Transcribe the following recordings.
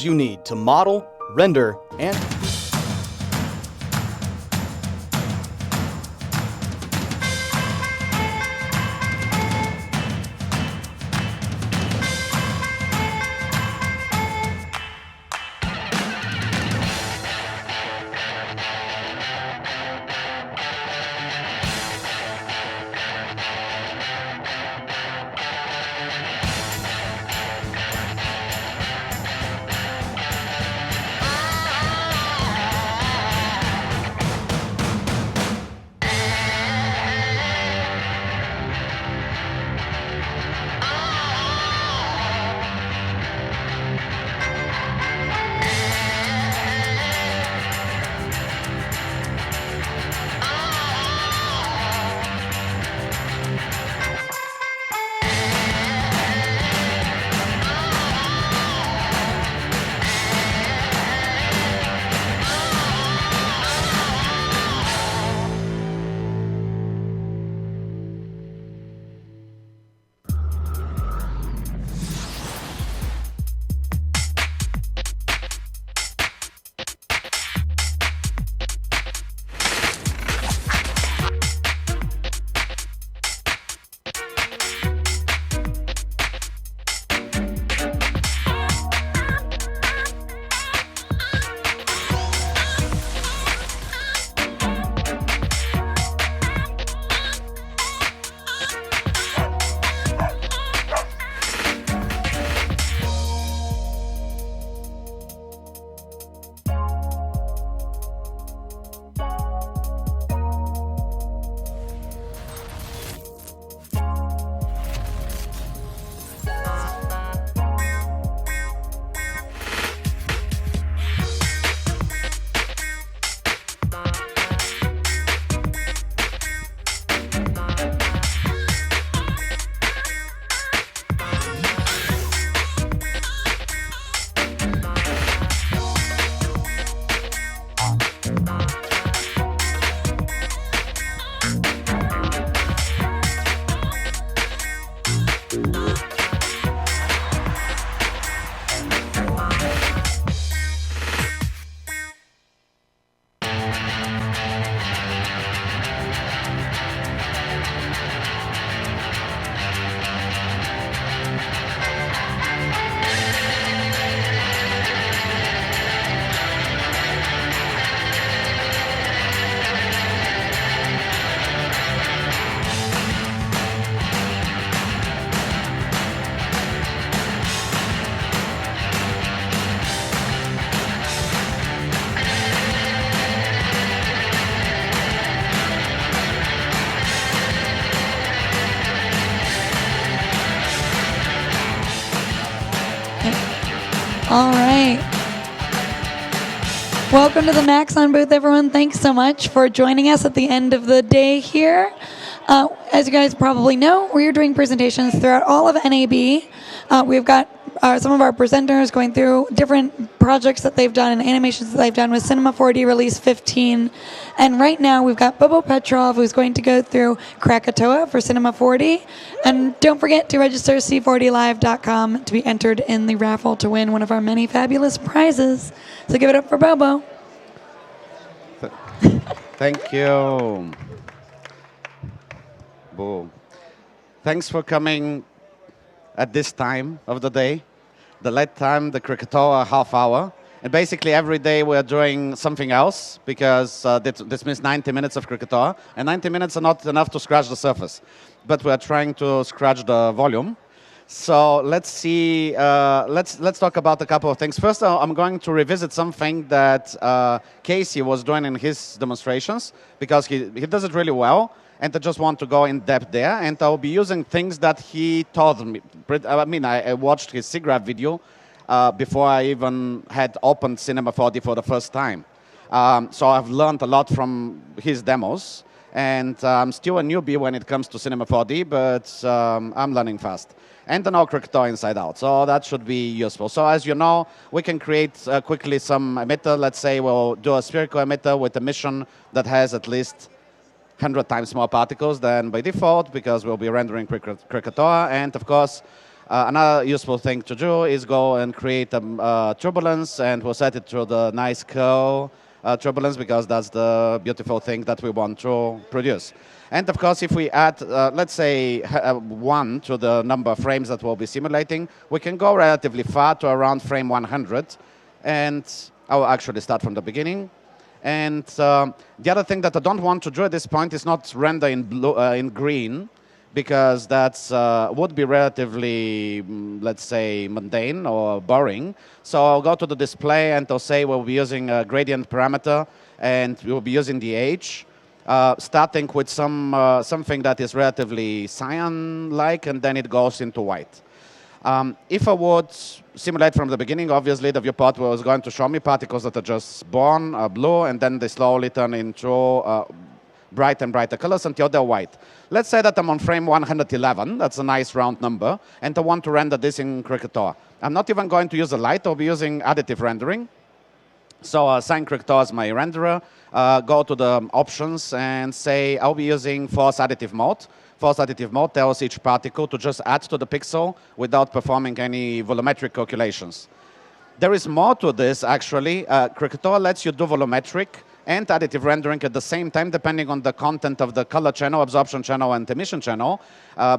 you need to model, render, and All right. Welcome to the MAXON booth, everyone. Thanks so much for joining us at the end of the day here. As you guys probably know, we're doing presentations throughout all of NAB. We've got some of our presenters going through different projects that they've done and animations that they've done with Cinema 4D Release 15. And right now we've got Bobo Petrov, who's going to go through Krakatoa for Cinema 4D. And don't forget to register c4dlive.com to be entered in the raffle to win one of our many fabulous prizes. So give it up for Bobo. Thank you. Boo. Thanks for coming at this time of the day, the late time, the Krakatoa half hour. And basically every day we're doing something else because this means 90 minutes of Krakatoa. And 90 minutes are not enough to scratch the surface, but we're trying to scratch the volume. So let's see, let's talk about a couple of things. First, I'm going to revisit something that Casey was doing in his demonstrations because he does it really well. And I just want to go in depth there. And I'll be using things that he taught me. I mean, I watched his SIGGRAPH video before I even had opened Cinema 4D for the first time. So I've learned a lot from his demos. And I'm still a newbie when it comes to Cinema 4D, but I'm learning fast. And I know Krakatoa inside out, so that should be useful. So as you know, we can create quickly some emitter. Let's say we'll do a spherical emitter with a emission that has at least 100 times more particles than by default, because we'll be rendering Krakatoa. And of course, Another useful thing to do is go and create a turbulence, and we'll set it to the nice curl turbulence, because that's the beautiful thing that we want to produce. And of course, if we add, let's say, 1 to the number of frames that we'll be simulating, we can go relatively far to around frame 100. And I'll actually start from the beginning. And the other thing that I don't want to do at this point is not render in blue, in green, because that would be relatively, let's say, mundane or boring. So I'll go to the display and I'll say we'll be using a gradient parameter, and we'll be using the age, starting with something that is relatively cyan-like, and then it goes into white. If I would simulate from the beginning, obviously the viewport was going to show me particles that are just born blue, and then they slowly turn into bright and brighter colors until they're white. Let's say that I'm on frame 111, that's a nice round number, and I want to render this in Krakatoa. I'm not even going to use a light, I'll be using additive rendering. So assign Krakatoa as my renderer, go to the options and say I'll be using force additive mode. Force additive mode tells each particle to just add to the pixel without performing any volumetric calculations. There is more to this, actually. Krakatoa lets you do volumetric and additive rendering at the same time, depending on the content of the color channel, absorption channel, and emission channel.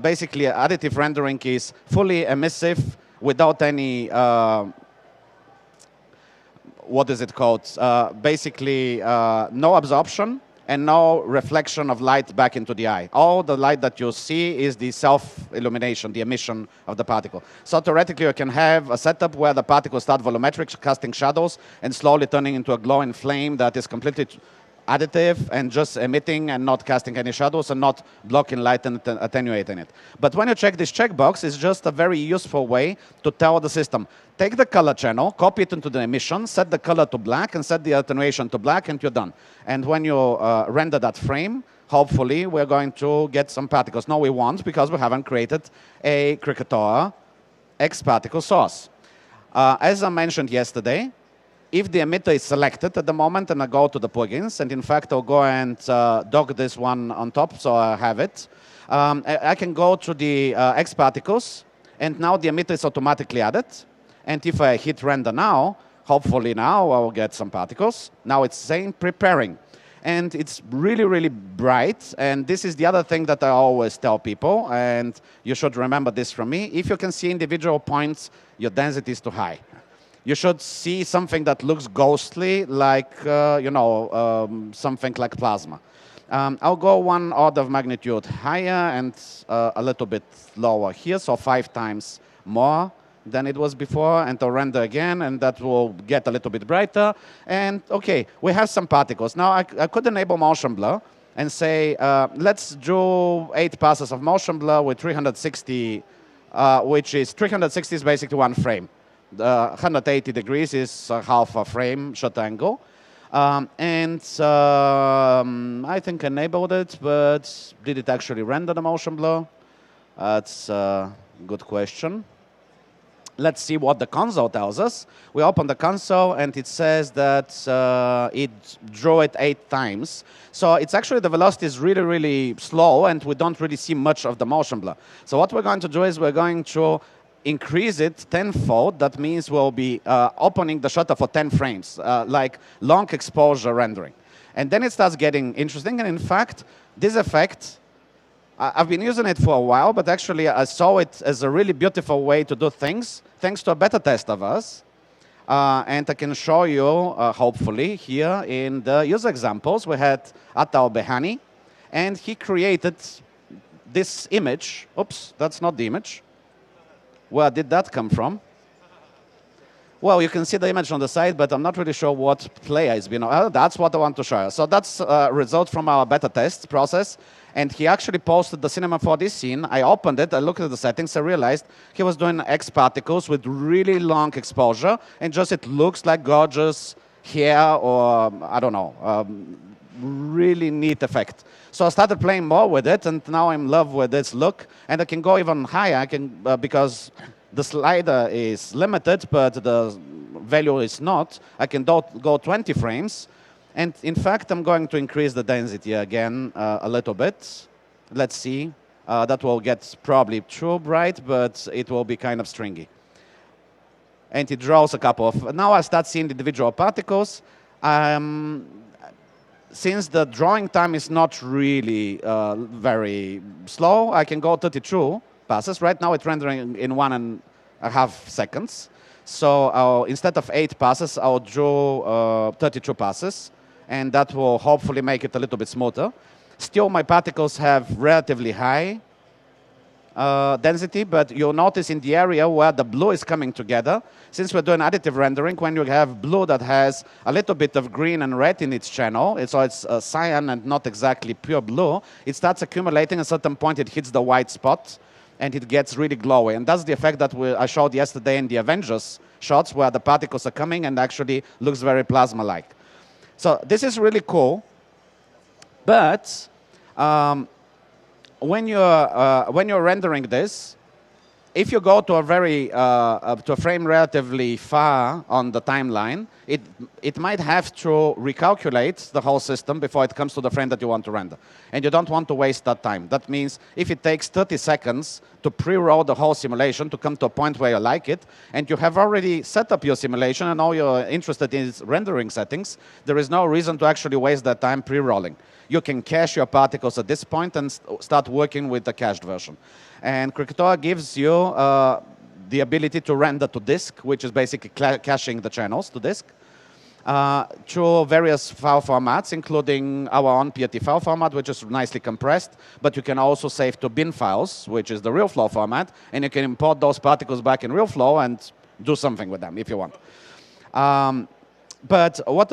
Basically, additive rendering is fully emissive without any, what is it called? Basically, no absorption and no reflection of light back into the eye. All the light that you see is the self-illumination, the emission of the particle. So theoretically, you can have a setup where the particles start volumetric, casting shadows, and slowly turning into a glowing flame that is completely additive and just emitting and not casting any shadows and not blocking light and attenuating it. But when you check this checkbox, it's just a very useful way to tell the system, take the color channel, copy it into the emission, set the color to black, and set the attenuation to black, and you're done. And when you render that frame, hopefully we're going to get some particles. No, we won't, because we haven't created a Krakatoa X particle source. As I mentioned yesterday, if the emitter is selected at the moment, and I go to the plugins, and in fact, I'll go and dock this one on top, so I have it. I can go to the X particles, and now the emitter is automatically added. And if I hit render now, hopefully now I will get some particles. Now it's saying preparing. And it's really, really bright. And this is the other thing that I always tell people, and you should remember this from me. If you can see individual points, your density is too high. You should see something that looks ghostly, like, something like plasma. I'll go 1 order of magnitude higher and a little bit lower here, so 5 times more than it was before, and I'll render again, and that will get a little bit brighter. And OK, we have some particles. Now, I could enable motion blur and say, let's do 8 passes of motion blur with 360, which is 360 is basically 1 frame. 180 degrees is half a frame shot angle. I think I enabled it, but did it actually render the motion blur? That's a good question. Let's see what the console tells us. We open the console, and it says that it drew it 8 times. So it's actually, the velocity is really, really slow, and we don't really see much of the motion blur. So what we're going to do is we're going to increase it tenfold. That means we'll be opening the shutter for 10 frames, like long exposure rendering. And then it starts getting interesting. And in fact, this effect, I've been using it for a while, but actually I saw it as a really beautiful way to do things, thanks to a beta test of us. And I can show you, hopefully, here in the user examples. We had Atal Behani, and he created this image. Oops, that's not the image. Where did that come from? Well, you can see the image on the side, but I'm not really sure what player is being. That's what I want to show you. So that's a result from our beta test process. And he actually posted the Cinema 4D scene. I opened it, I looked at the settings, I realized he was doing X particles with really long exposure, and just it looks like gorgeous hair, or I don't know, really neat effect. So I started playing more with it, and now I'm in love with this look. And I can go even higher. I can because the slider is limited, but the value is not. I can go 20 frames. And in fact, I'm going to increase the density again a little bit. Let's see That will get probably too bright, but it will be kind of stringy. And it draws a couple of... Now I start seeing the individual particles. Since the drawing time is not really very slow, I can go 32 passes. Right now it's rendering in 1.5 seconds. So instead of 8 passes, I'll draw 32 passes. And that will hopefully make it a little bit smoother. Still, my particles have relatively high density, but you'll notice in the area where the blue is coming together, since we're doing additive rendering, when you have blue that has a little bit of green and red in its channel, so it's cyan and not exactly pure blue, it starts accumulating. At a certain point, it hits the white spot, and it gets really glowy. And that's the effect that I showed yesterday in the Avengers shots, where the particles are coming and actually looks very plasma-like. So this is really cool, but when you're rendering this, if you go to a frame relatively far on the timeline, it might have to recalculate the whole system before it comes to the frame that you want to render. And you don't want to waste that time. That means if it takes 30 seconds to pre-roll the whole simulation to come to a point where you like it, and you have already set up your simulation and all you're interested in is rendering settings, there is no reason to actually waste that time pre-rolling. You can cache your particles at this point and start working with the cached version. And Krakatoa gives you the ability to render to disk, which is basically caching the channels to disk, to various file formats, including our own PRT file format, which is nicely compressed. But you can also save to bin files, which is the RealFlow format, and you can import those particles back in RealFlow and do something with them if you want. But what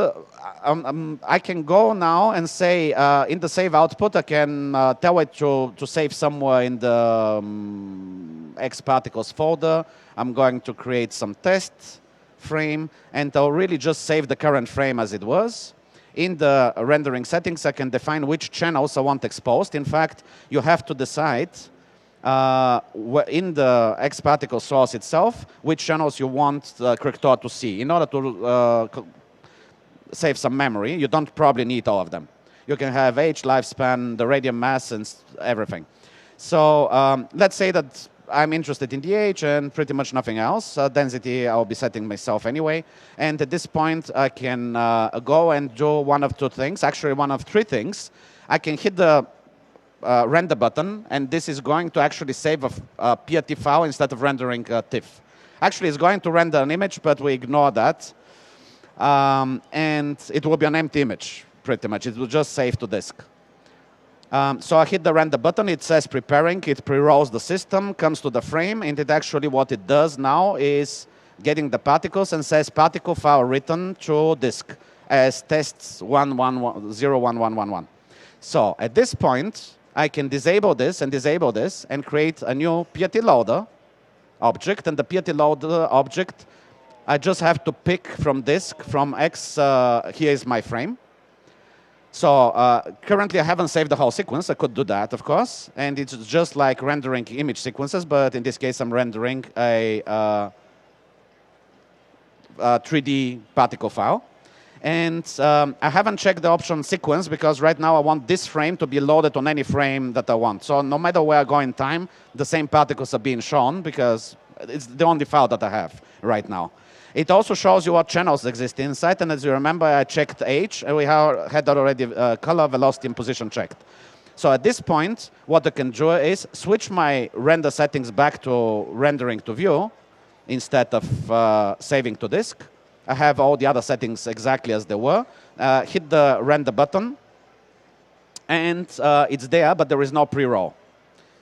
I can go now and say in the save output, I can tell it to save somewhere in the X particles folder. I'm going to create some test frame, and I'll really just save the current frame as it was. In the rendering settings, I can define which channels I want exposed. In fact, you have to decide in the X particle source itself which channels you want Krakatoa to see in order to save some memory. You don't probably need all of them. You can have age, lifespan, the radium mass, and everything. So let's say that I'm interested in the age and pretty much nothing else. Density, I'll be setting myself anyway. And at this point, I can go and do one of two things, actually one of three things. I can hit the render button, and this is going to actually save a PRT file instead of rendering TIFF. Actually, it's going to render an image, but we ignore that. And it will be an empty image, pretty much. It will just save to disk. So I hit the render button. It says preparing. It pre-rolls the system, comes to the frame, and it actually what it does now is getting the particles and says particle file written to disk as tests 01111. So at this point, I can disable this and create a new PRT loader object. And the PRT loader object, I just have to pick from disk, from X, here is my frame. So currently I haven't saved the whole sequence. I could do that, of course. And it's just like rendering image sequences, but in this case I'm rendering a 3D particle file. And I haven't checked the option sequence because right now I want this frame to be loaded on any frame that I want. So no matter where I go in time, the same particles are being shown because it's the only file that I have right now. It also shows you what channels exist inside. And as you remember, I checked age, and we had already color, velocity, and position checked. So at this point, what I can do is switch my render settings back to rendering to view instead of saving to disk. I have all the other settings exactly as they were. Hit the render button, and it's there, but there is no pre-roll.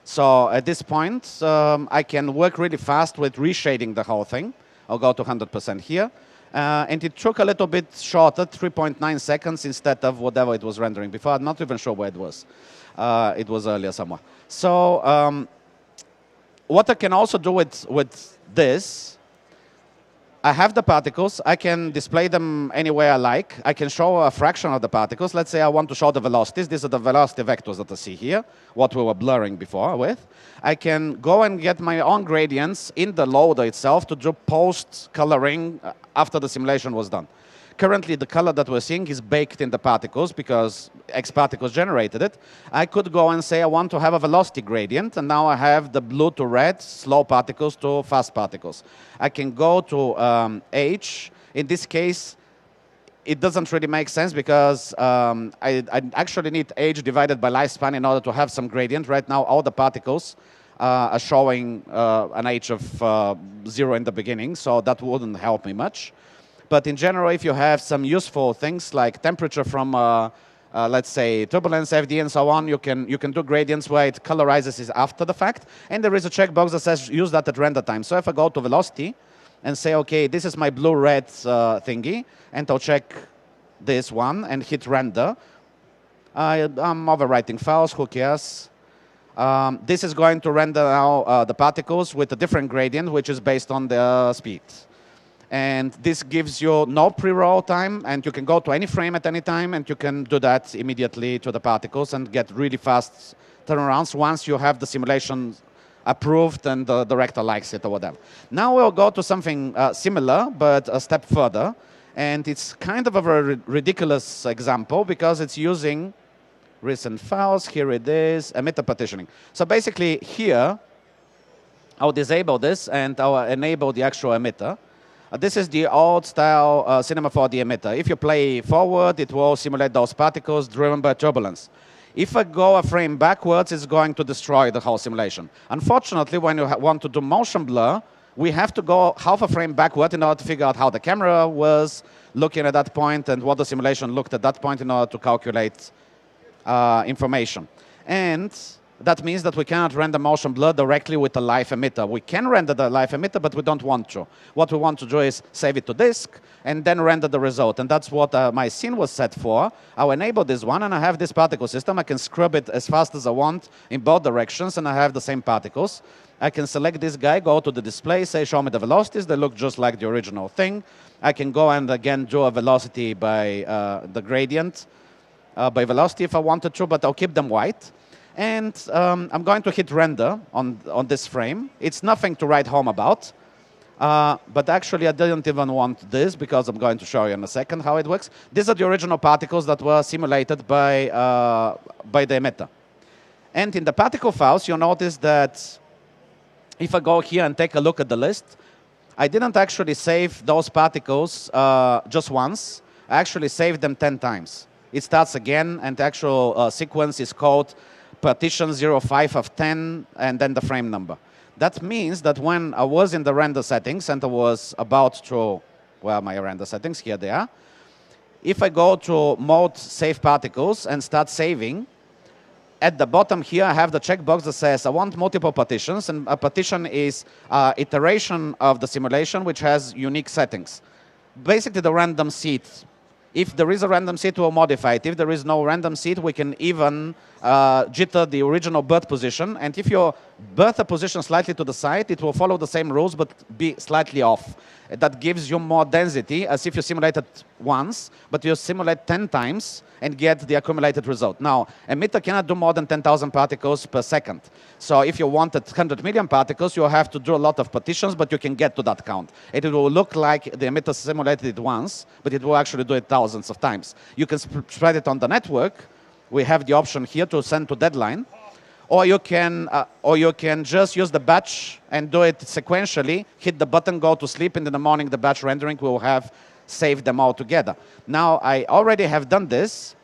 So at this point, I can work really fast with reshading the whole thing. I'll go to 100% here. And it took a little bit shorter, 3.9 seconds instead of whatever it was rendering before. I'm not even sure where it was. It was earlier somewhere. So what I can also do with this, I have the particles. I can display them anywhere I like. I can show a fraction of the particles. Let's say I want to show the velocities. These are the velocity vectors that I see here, what we were blurring before with. I can go and get my own gradients in the loader itself to do post-coloring after the simulation was done. Currently, the color that we're seeing is baked in the particles because X particles generated it. I could go and say I want to have a velocity gradient, and now I have the blue to red, slow particles to fast particles. I can go to H. In this case, it doesn't really make sense because I actually need age divided by lifespan in order to have some gradient. Right now, all the particles are showing an age of 0 in the beginning, so that wouldn't help me much. But in general, if you have some useful things like temperature from, let's say, turbulence, FD, and so on, you can do gradients where it colorizes it after the fact. And there is a checkbox that says use that at render time. So if I go to velocity and say, OK, this is my blue-red thingy, and I'll check this one and hit render, I'm overwriting files, who cares? This is going to render now the particles with a different gradient, which is based on the speed. And this gives you no pre-roll time, and you can go to any frame at any time, and you can do that immediately to the particles and get really fast turnarounds once you have the simulation approved and the director likes it or whatever. Now we'll go to something similar, but a step further. And it's kind of a very ridiculous example because it's using recent files. Here it is, emitter partitioning. So basically here, I'll disable this and I'll enable the actual emitter. This is the old style Cinema 4D emitter. If you play forward, it will simulate those particles driven by turbulence. If I go a frame backwards, it's going to destroy the whole simulation. Unfortunately, when you want to do motion blur, we have to go half a frame backward in order to figure out how the camera was looking at that point and what the simulation looked at that point in order to calculate information. And that means that we cannot render motion blur directly with a live emitter. We can render the live emitter, but we don't want to. What we want to do is save it to disk and then render the result. And that's what my scene was set for. I'll enable this one, and I have this particle system. I can scrub it as fast as I want in both directions, and I have the same particles. I can select this guy, go to the display, say, show me the velocities. They look just like the original thing. I can go and, again, do a velocity by the gradient, by velocity if I wanted to, but I'll keep them white. And I'm going to hit render on this frame. It's nothing to write home about. But actually, I didn't even want this because I'm going to show you in a second how it works. These are the original particles that were simulated by the emitter. And in the particle files, you'll notice that if I go here and take a look at the list, I didn't actually save those particles just once. I actually saved them 10 times. It starts again, and the actual sequence is called partition 05 of 10, and then the frame number. That means that when I was in the render settings and I was about to, well, my render settings, here they are. If I go to mode save particles and start saving, at the bottom here I have the checkbox that says I want multiple partitions, and a partition is iteration of the simulation which has unique settings. Basically the random seed. If there is a random seed, we'll modify it. If there is no random seed, we can even jitter the original birth position. And if you birth a position slightly to the side, it will follow the same rules but be slightly off. That gives you more density as if you simulated once, but you simulate 10 times and get the accumulated result. Now, emitter cannot do more than 10,000 particles per second. So if you wanted 100 million particles, you have to do a lot of partitions, but you can get to that count. It will look like the emitter simulated it once, but it will actually do it thousands of times. You can spread it on the network. We have the option here to send to deadline. Or you can just use the batch and do it sequentially, hit the button, go to sleep, and in the morning the batch rendering will have saved them all together. Now, I already have done this.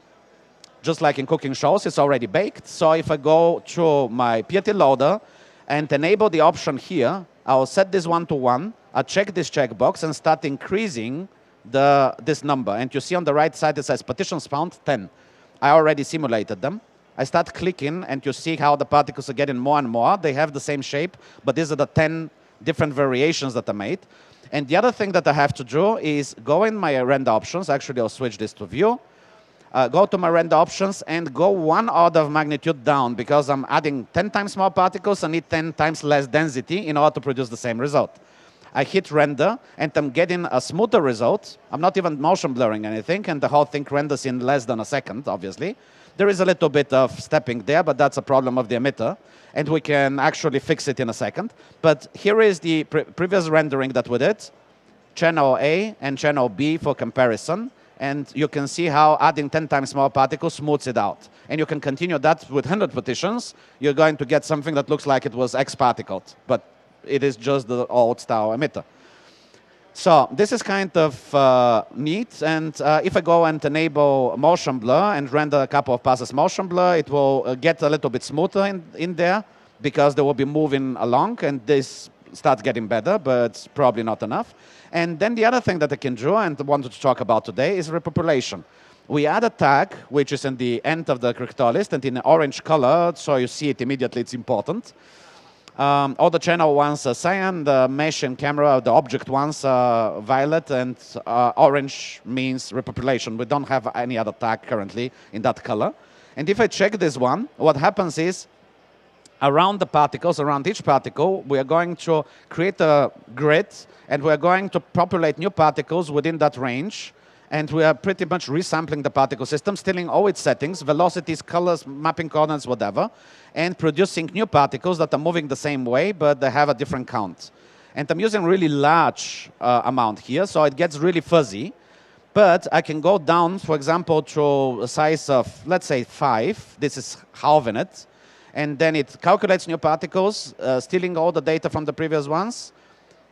Just like in cooking shows, it's already baked. So if I go to my PRT loader and enable the option here, I'll set this 1 to 1. I'll check this checkbox and start increasing this number. And you see on the right side, it says partitions found 10. I already simulated them. I start clicking, and you see how the particles are getting more and more. They have the same shape, but these are the 10 different variations that I made. And the other thing that I have to do is go in my render options. Actually, I'll switch this to view. Go to my render options and go 1 order of magnitude down because I'm adding 10 times more particles. I need 10 times less density in order to produce the same result. I hit render, and I'm getting a smoother result. I'm not even motion blurring anything, and the whole thing renders in less than a second, obviously. There is a little bit of stepping there, but that's a problem of the emitter, and we can actually fix it in a second. But here is the previous rendering that we did. channel A and channel B for comparison. And you can see how adding 10 times more particles smooths it out. And you can continue that with 100 partitions. You're going to get something that looks like it was X particled, but it is just the old style emitter. So this is kind of neat. And if I go and enable motion blur and render a couple of passes motion blur, it will get a little bit smoother in there because they will be moving along. And this starts getting better, but probably not enough. And then the other thing that I can do and wanted to talk about today is repopulation. We add a tag, which is in the end of the Krakatoa list and in orange color, so you see it immediately, it's important. All the channel ones are cyan, the mesh and camera, the object ones are violet, and orange means repopulation. We don't have any other tag currently in that color. And if I check this one, what happens is, around the particles, around each particle, we are going to create a grid, and we are going to populate new particles within that range. And we are pretty much resampling the particle system, stealing all its settings, velocities, colors, mapping coordinates, whatever, and producing new particles that are moving the same way, but they have a different count. And I'm using really large amount here, so it gets really fuzzy. But I can go down, for example, to a size of, let's say, 5. This is halving it. And then it calculates new particles, stealing all the data from the previous ones.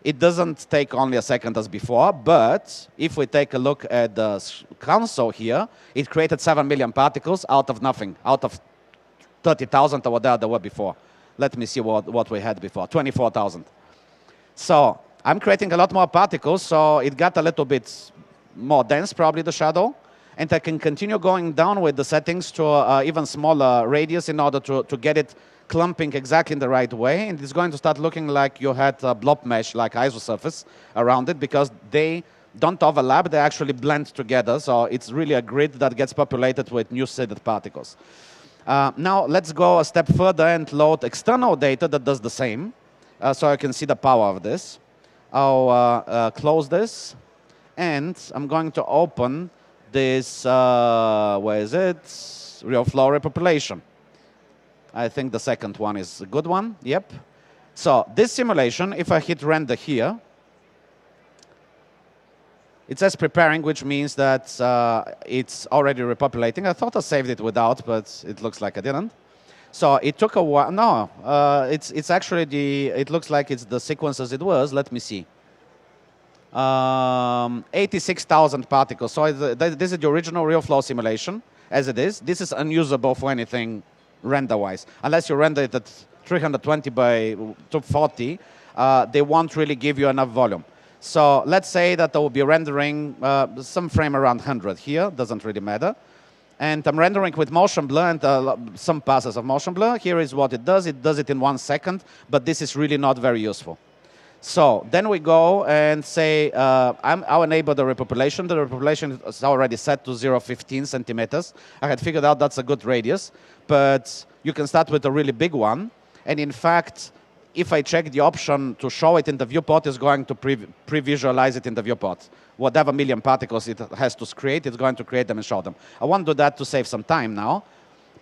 It doesn't take only a second as before, but if we take a look at the console here, it created 7 million particles out of nothing, out of 30,000 or whatever there were before. Let me see what we had before, 24,000. So I'm creating a lot more particles, so it got a little bit more dense, probably the shadow. And I can continue going down with the settings to even smaller radius in order to get it clumping exactly in the right way. And it's going to start looking like you had a blob mesh, like isosurface around it, because they don't overlap, they actually blend together. So it's really a grid that gets populated with new seeded particles. Now let's go a step further and load external data that does the same. So I can see the power of this. I'll close this, and I'm going to open this, where is it? Real flow repopulation. I think the second one is a good one, yep. So this simulation, if I hit render here, it says preparing, which means that it's already repopulating. I thought I saved it without, but it looks like I didn't. So it took a while. No, it's actually it looks like it's the sequence as it was. Let me see. 86,000 particles. So this is the original real flow simulation as it is. This is unusable for anything render-wise. Unless you render it at 320 by 240, they won't really give you enough volume. So let's say that I will be rendering some frame around 100 here. Doesn't really matter. And I'm rendering with motion blur and some passes of motion blur. Here is what it does. It does it in 1 second, but this is really not very useful. So then we go and say, I'll enable the repopulation. The repopulation is already set to 0.15 centimeters. I had figured out that's a good radius, but you can start with a really big one. And in fact, if I check the option to show it in the viewport, it's going to pre-visualize it in the viewport. Whatever million particles it has to create, it's going to create them and show them. I won't do that to save some time now,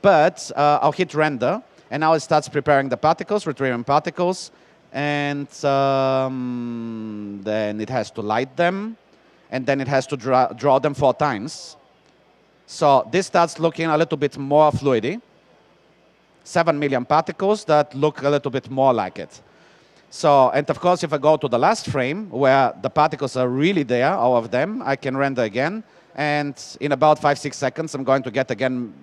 but I'll hit render, and now it starts preparing the particles, retrieving particles, and then it has to light them, and then it has to draw them 4 times. So this starts looking a little bit more fluidy. 7 million particles that look a little bit more like it. So, and of course, if I go to the last frame, where the particles are really there, all of them, I can render again. And in about 5-6 seconds, I'm going to get again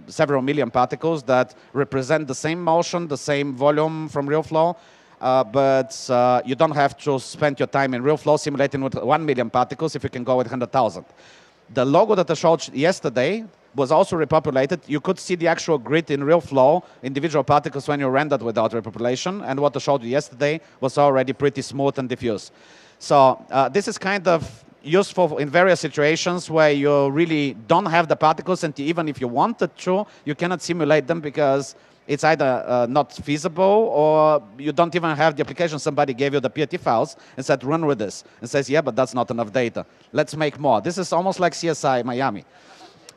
several million particles that represent the same motion, the same volume from real flow. But you don't have to spend your time in real flow simulating with 1 million particles if you can go with 100,000. The logo that I showed yesterday was also repopulated. You could see the actual grid in real flow, individual particles when you rendered without repopulation. And what I showed you yesterday was already pretty smooth and diffuse. So this is kind of useful in various situations where you really don't have the particles, and even if you wanted to, you cannot simulate them because it's either not feasible or you don't even have the application. Somebody gave you the PRT files and said, run with this. And says, yeah, but that's not enough data. Let's make more. This is almost like CSI Miami.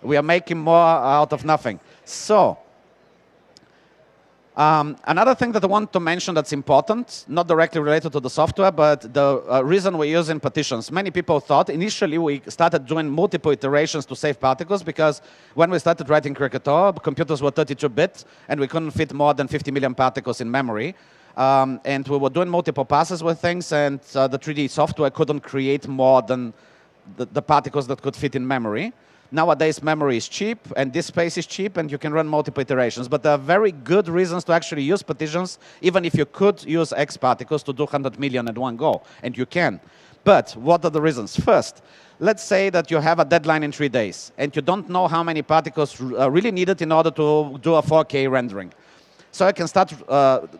We are making more out of nothing. So Another thing that I want to mention that's important, not directly related to the software, but the reason we're using partitions. Many people thought initially we started doing multiple iterations to save particles because when we started writing Krakatoa, computers were 32-bit and we couldn't fit more than 50 million particles in memory. And we were doing multiple passes with things, and the 3D software couldn't create more than the particles that could fit in memory. Nowadays, memory is cheap, and this space is cheap, and you can run multiple iterations. But there are very good reasons to actually use partitions, even if you could use X particles to do 100 million at one go, and you can. But what are the reasons? First, let's say that you have a deadline in 3 days, and you don't know how many particles are really needed in order to do a 4K rendering. So I can start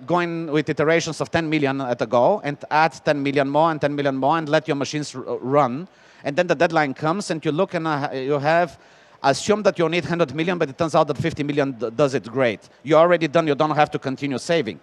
going with iterations of 10 million at a go, and add 10 million more and 10 million more, and let your machines run. And then the deadline comes, and you look and you have assumed that you need 100 million, but it turns out that 50 million does it great. You're already done. You don't have to continue saving.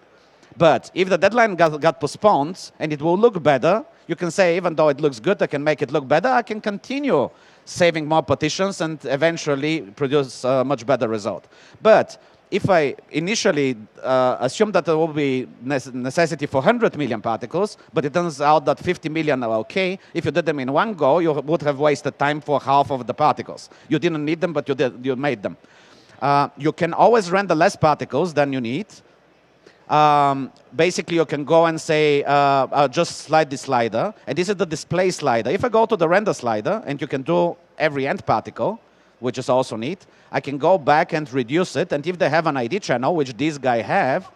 But if the deadline got postponed and it will look better, you can say, even though it looks good, I can make it look better. I can continue saving more partitions and eventually produce a much better result. But if I initially assume that there will be necessity for 100 million particles, but it turns out that 50 million are okay, if you did them in one go, you would have wasted time for half of the particles. You didn't need them, but you made them. You can always render less particles than you need. Basically, you can go and say, just slide the slider, and this is the display slider. If I go to the render slider, and you can do every end particle, which is also neat, I can go back and reduce it, and if they have an ID channel, which these guys have,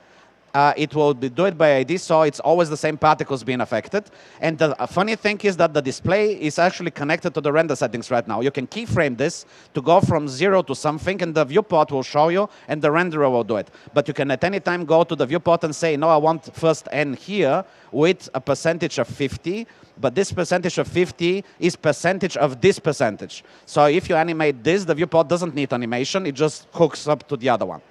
it will do it by ID, so it's always the same particles being affected. And the funny thing is that the display is actually connected to the render settings right now. You can keyframe this to go from 0 to something, and the viewport will show you, and the renderer will do it. But you can at any time go to the viewport and say, no, I want first N here with a percentage of 50, but this percentage of 50 is percentage of this percentage. So if you animate this, the viewport doesn't need animation, it just hooks up to the other one.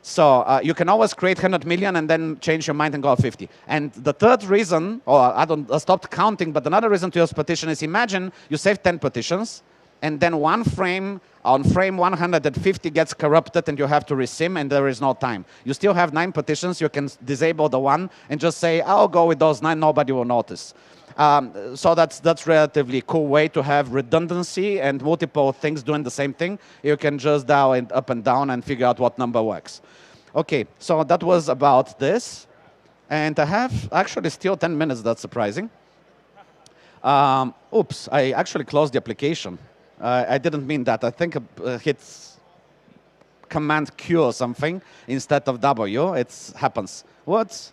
So you can always create 100 million and then change your mind and go 50. And the third reason, or I stopped counting, but another reason to use partition is imagine you save 10 partitions, and then one frame, on frame 150 gets corrupted and you have to resim and there is no time. You still have 9 partitions, you can disable the one and just say, I'll go with those 9, nobody will notice. So that's relatively cool way to have redundancy and multiple things doing the same thing. You can just dial it up and down and figure out what number works. Okay, so that was about this. And I have actually still 10 minutes, that's surprising. Oops, I actually closed the application. I didn't mean that. I think I hit Command Q or something instead of W. It happens. What?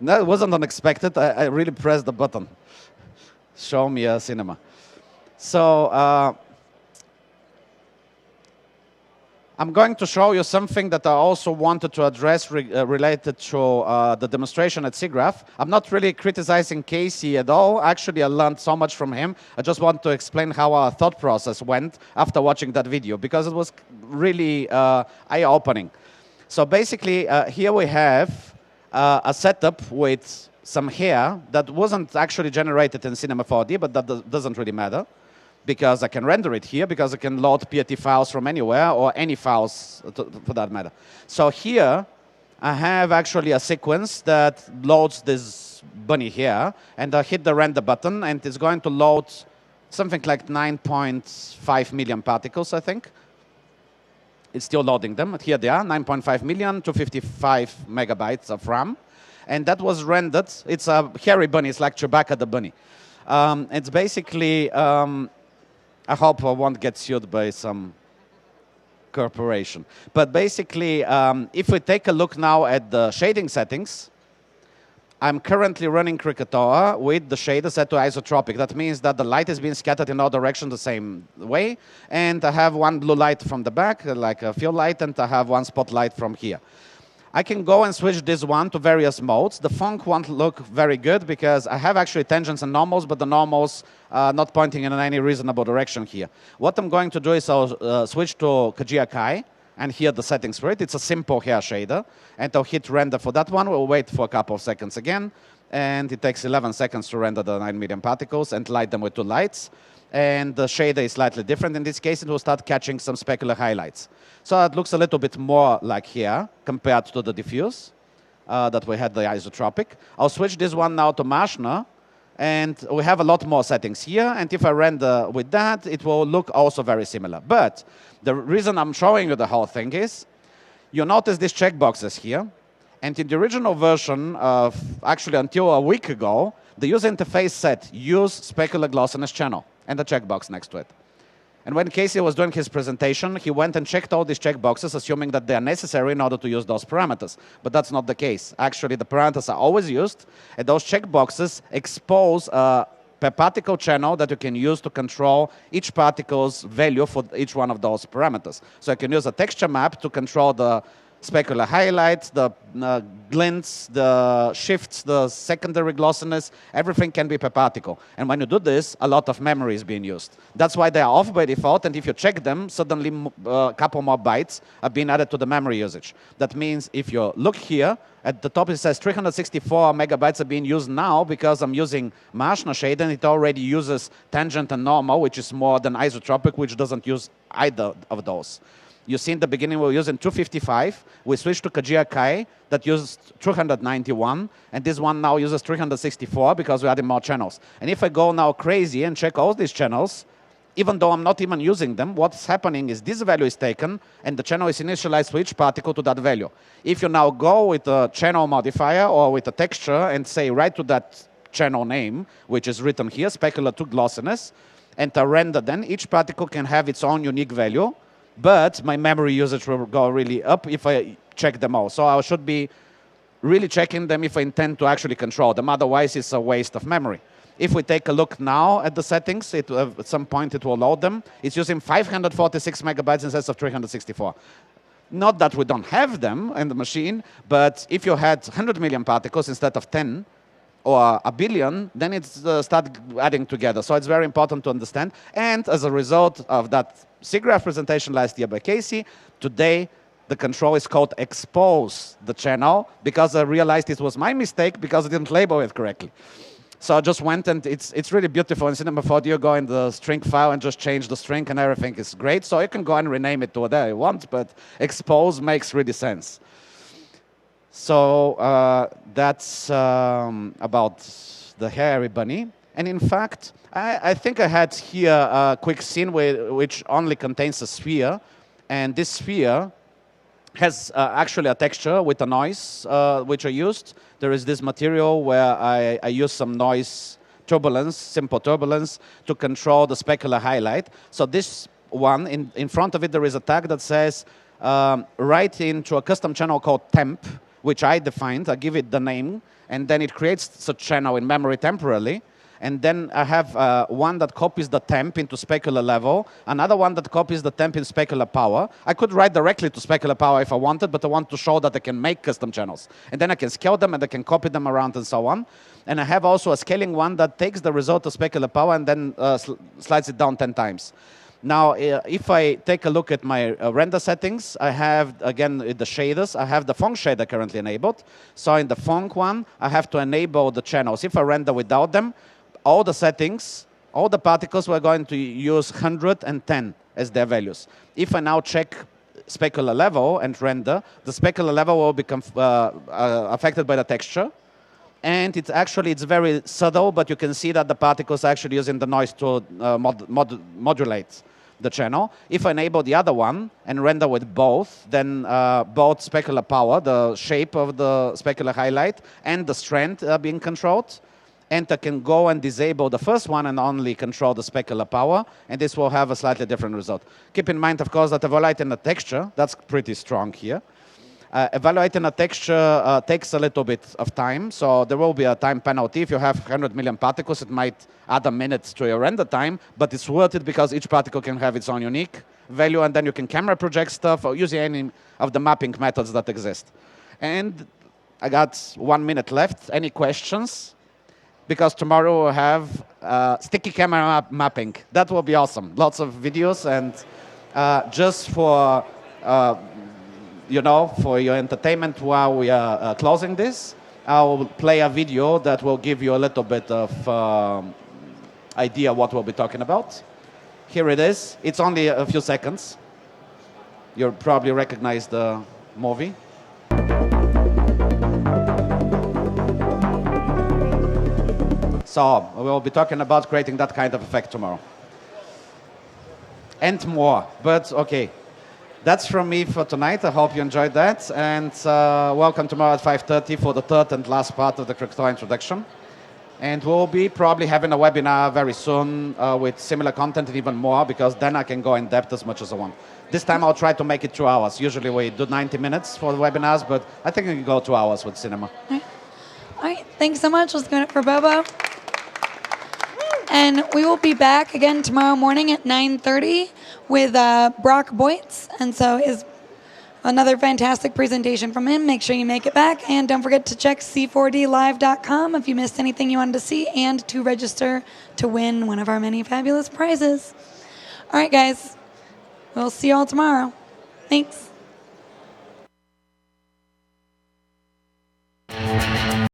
No, it wasn't unexpected. I really pressed the button. Show me a cinema. So I'm going to show you something that I also wanted to address related to the demonstration at SIGGRAPH. I'm not really criticizing Casey at all. Actually, I learned so much from him. I just want to explain how our thought process went after watching that video, because it was really eye-opening. So basically, here we have a setup with some hair that wasn't actually generated in Cinema 4D, but that doesn't really matter, because I can render it here, because I can load PRT files from anywhere, or any files for that matter. So here, I have actually a sequence that loads this bunny here, and I hit the render button, and it's going to load something like 9.5 million particles, I think. It's still loading them. Here they are, 9.5 million, 255 megabytes of RAM. And that was rendered. It's a hairy bunny. It's like Chewbacca the bunny. It's basically, I hope I won't get sued by some corporation. But basically, if we take a look now at the shading settings, I'm currently running Krakatoa with the shader set to isotropic. That means that the light is being scattered in all directions the same way. And I have one blue light from the back, like a field light, and I have one spotlight from here. I can go and switch this one to various modes. The funk won't look very good because I have actually tangents and normals, but the normals are not pointing in any reasonable direction here. What I'm going to do is I'll switch to Kajia Kai. And here the settings for it. It's a simple hair shader. And I'll hit render for that one. We'll wait for a couple of seconds again. And it takes 11 seconds to render the 9 million particles and light them with 2 lights. and the shader is slightly different. In this case, it will start catching some specular highlights. So it looks a little bit more like here compared to the diffuse that we had the isotropic. I'll switch this one now to Marshner, and we have a lot more settings here. And if I render with that, it will look also very similar. But the reason I'm showing you the whole thing is, you notice these checkboxes here. And in the original version of, actually until a week ago, the user interface said, use specular glossiness channel, and a checkbox next to it. And when Casey was doing his presentation, he went and checked all these checkboxes, assuming that they are necessary in order to use those parameters. But that's not the case. Actually, the parameters are always used, and those checkboxes expose a per particle channel that you can use to control each particle's value for each one of those parameters. So you can use a texture map to control the specular highlights, the glints, the shifts, the secondary glossiness, everything can be per particle. And when you do this, a lot of memory is being used. That's why they are off by default, and if you check them, suddenly a couple more bytes are being added to the memory usage. That means if you look here, at the top it says 364 megabytes are being used now because I'm using Marshner shade, and it already uses tangent and normal, which is more than isotropic, which doesn't use either of those. You see in the beginning we were using 255. We switched to Kajia Kai that used 291. And this one now uses 364 because we added more channels. And if I go now crazy and check all these channels, even though I'm not even using them, what's happening is this value is taken and the channel is initialized for each particle to that value. If you now go with a channel modifier or with a texture and say right to that channel name, which is written here, specular to glossiness, and to render, then each particle can have its own unique value. But my memory usage will go really up if I check them all. So I should be really checking them if I intend to actually control them. Otherwise, it's a waste of memory. If we take a look now at the settings, at some point it will load them. It's using 546 megabytes instead of 364. Not that we don't have them in the machine, but if you had 100 million particles instead of 10, or a billion, then it's start adding together. So it's very important to understand. And as a result of that SIGGRAPH presentation last year by Casey, today the control is called expose the channel because I realized it was my mistake because I didn't label it correctly. So I just went, and it's really beautiful. In Cinema 4D, you go in the string file and just change the string, and everything is great. So you can go and rename it to whatever you want, but expose makes really sense. So that's about the hairy bunny. And in fact, I think I had here a quick scene which only contains a sphere. And this sphere has actually a texture with a noise which I used. There is this material where I use some noise turbulence, simple turbulence, to control the specular highlight. So this one, in front of it, there is a tag that says, write into a custom channel called temp, which I defined. I give it the name, and then it creates such channel in memory temporarily. And then I have one that copies the temp into specular level, another one that copies the temp in specular power. I could write directly to specular power if I wanted, but I want to show that I can make custom channels. And then I can scale them, and I can copy them around and so on. And I have also a scaling one that takes the result of specular power and then slides it down 10 times. Now, if I take a look at my render settings, I have, again, the shaders. I have the Phong shader currently enabled. So in the Phong one, I have to enable the channels. If I render without them, all the settings, all the particles, we're going to use 110 as their values. If I now check specular level and render, the specular level will become affected by the texture. And it's very subtle, but you can see that the particles are actually using the noise to modulate the channel. If I enable the other one and render with both, then both specular power, the shape of the specular highlight, and the strength are being controlled. And I can go and disable the first one and only control the specular power, and this will have a slightly different result. Keep in mind, of course, that evaluating the texture, that's pretty strong here. Evaluating a texture takes a little bit of time, so there will be a time penalty. If you have 100 million particles, it might add a minute to your render time, but it's worth it because each particle can have its own unique value, and then you can camera project stuff or use any of the mapping methods that exist. And I got 1 minute left. Any questions? Because tomorrow we'll have sticky camera mapping. That will be awesome. Lots of videos, and just for for your entertainment while we are closing this, I'll play a video that will give you a little bit of idea what we'll be talking about. Here it is. It's only a few seconds. You'll probably recognize the movie. So we'll be talking about creating that kind of effect tomorrow. And more, but okay. That's from me for tonight. I hope you enjoyed that. And welcome tomorrow at 5:30 for the third and last part of the Krakatoa introduction. And we'll be probably having a webinar very soon with similar content and even more, because then I can go in depth as much as I want. This time I'll try to make it 2 hours. Usually we do 90 minutes for the webinars, but I think we can go 2 hours with cinema. All right, thanks so much. Let's go for Bobo. And we will be back again tomorrow morning at 9:30 with Brock Boytz. And so is another fantastic presentation from him. Make sure you make it back. And don't forget to check c4dlive.com if you missed anything you wanted to see and to register to win one of our many fabulous prizes. All right, guys. We'll see you all tomorrow. Thanks.